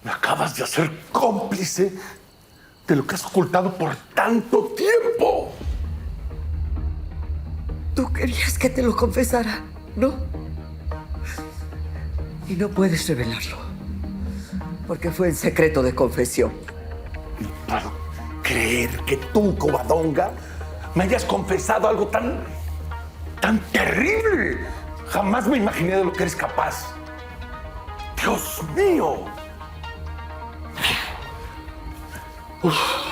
Me acabas de hacer cómplice de lo que has ocultado por tanto tiempo. Tú querías que te lo confesara, ¿no? Y no puedes revelarlo, porque fue en secreto de confesión. No puedo creer que tú, Covadonga, me hayas confesado algo tan terrible. Jamás me imaginé de lo que eres capaz. ¡Dios mío! Uf.